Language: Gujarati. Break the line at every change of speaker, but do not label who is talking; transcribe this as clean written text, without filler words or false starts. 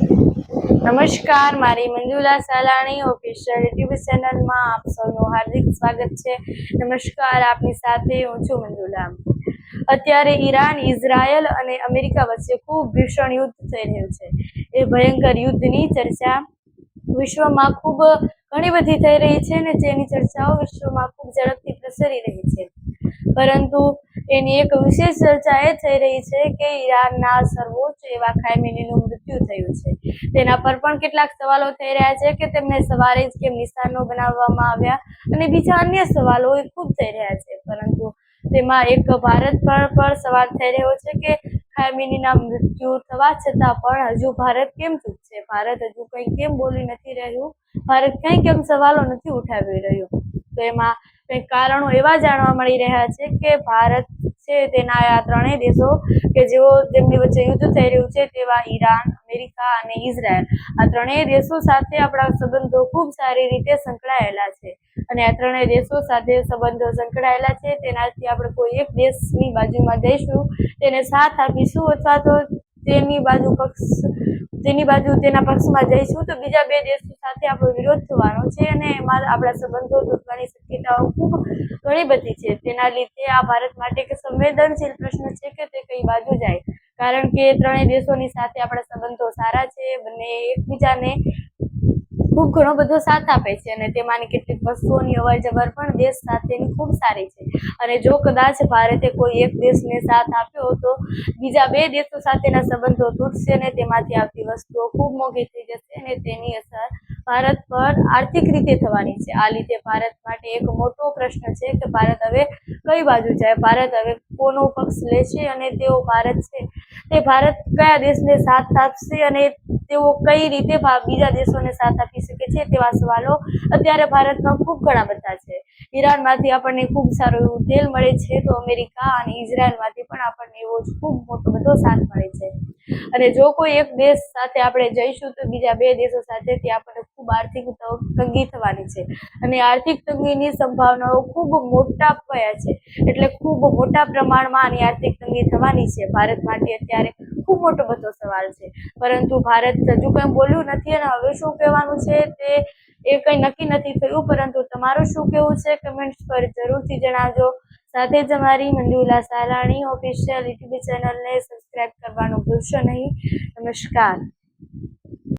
નમસ્કાર, મારી મંજુલા સાલાણી ઓફિશિયલ યુટ્યુબ ચેનલમાં આપ સૌનું હાર્દિક સ્વાગત છે। નમસ્કાર, આપની સાથે હું છું મંજુલા। અત્યારે ઈરાન, ઇઝરાયલ અને અમેરિકા વચ્ચે ખૂબ ભીષણ યુદ્ધ થઈ રહ્યું છે। એ ભયંકર યુદ્ધની ચર્ચા વિશ્વમાં ખૂબ ઘણી બધી થઈ રહી છે અને જેની ચર્ચાઓ વિશ્વમાં ખૂબ ઝડપથી પ્રસરી રહી છે। પરંતુ એની એક વિશેષ ચર્ચા એ થઈ રહી છે કે ઈરાનના સર્વોચ્ચ એવા ખામેનીનું મૃત્યુ થયું છે। તેના પર પણ કેટલાક સવાલો થઈ રહ્યા છે કે તેમને સવારે જ કેમ નિશાનો બનાવવામાં આવ્યા અને બીજા અન્ય સવાલો ખૂબ થઈ રહ્યા છે। પરંતુ તેમાં એક ભારત પર પણ સવાલ થઈ રહ્યો છે કે ખામેનીના મૃત્યુ થવા છતાં પણ હજુ ભારત કેમ ચૂપ છે? ભારત હજુ કંઈ કેમ બોલી નથી રહ્યું? ભારત કંઈ કેમ સવાલો નથી ઉઠાવી રહ્યું? તો એમાં કંઈક કારણો એવા જાણવા મળી રહ્યા છે કે ભારત છે તેના આ ત્રણેય દેશો કે જેમની વચ્ચે યુદ્ધ થઈ રહ્યું છે તેવા ઈરાન, અમેરિકા અને ઇઝરાયલ, આ ત્રણેય દેશો સાથે આપણા સંબંધો ખૂબ સારી રીતે સંકળાયેલા છે અને આ ત્રણેય દેશો સાથે સંબંધો સંકળાયેલા છે તેનાથી આપણે કોઈ એક દેશની બાજુમાં જઈશું, તેને સાથ આપીશું અથવા તો તેના પક્ષમાં જઈશું તો બીજા બે દેશો સાથે આપણો વિરોધ થવાનો છે અને એમાં આપણા સંબંધો તૂટવાની શક્યતાઓ ખૂબ ઘણી બધી છે। તેના લીધે આ ભારત માટે એક સંવેદનશીલ પ્રશ્ન છે કે તે કઈ બાજુ જાય, કારણ કે ત્રણેય દેશોની સાથે આપણા સંબંધો સારા છે, બંને એકબીજાને ખૂબ ઘણો બધો સાથ આપે છે અને તેમાંની કેટલીક વસ્તુઓની અવરજવર પણ દેશ સાથેની ખૂબ સારી છે અને જો કદાચ ભારતે કોઈ એક દેશને સાથ આપ્યો તો બીજા બે દેશો સાથેના સંબંધો તૂટશે અને તેમાંથી આવતી વસ્તુઓ ખૂબ મોંઘી થઈ જશે અને તેની અસર ભારત પર આર્થિક રીતે થવાની છે। આ લીધે ભારત માટે એક મોટો પ્રશ્ન છે કે ભારત હવે કઈ બાજુ જાય, ભારત હવે કોનો પક્ષ લેશે અને ભારત છે તે ભારત કયા દેશને સાથ આપશે અને તેઓ કઈ રીતે બીજા દેશોને સાથ આપી શકે છે તેવા સવાલો અત્યારે ભારતમાં ખૂબ ઘણા બધા છે। ઈરાનમાંથી આપણને ખૂબ સારું એવું તેલ મળે છે તો અમેરિકા અને ઇઝરાયલમાંથી પણ આપણને એવો જ ખૂબ મોટો બધો સાથ મળે છે અને જો કોઈ એક દેશ સાથે આપણે જઈશું તો બીજા બે દેશો સાથે ત્યાં આપણને ખૂબ આર્થિક તંગી થવાની છે અને આર્થિક તંગીની સંભાવનાઓ ખૂબ મોટા પાયા છે, એટલે ખૂબ મોટા પ્રમાણમાં આની આર્થિક તંગી થવાની છે। ભારત માટે અત્યારે ખૂબ મોટો બધો સવાલ છે, પરંતુ ભારત હજુ કંઈ બોલ્યું નથી અને હવે શું કહેવાનું છે તે કંઈ નક્કી નથી થયું। પરંતુ તમારું શું કહેવું છે કમેન્ટ્સ પર જરૂરથી જણાવજો। સાથે જ અમારી મંજુલા સાલાણી ઓફિશિયલ યુટ્યુબ ચેનલને સબસ્ક્રાઈબ કરવાનું ભૂલશો નહીં। નમસ્કાર।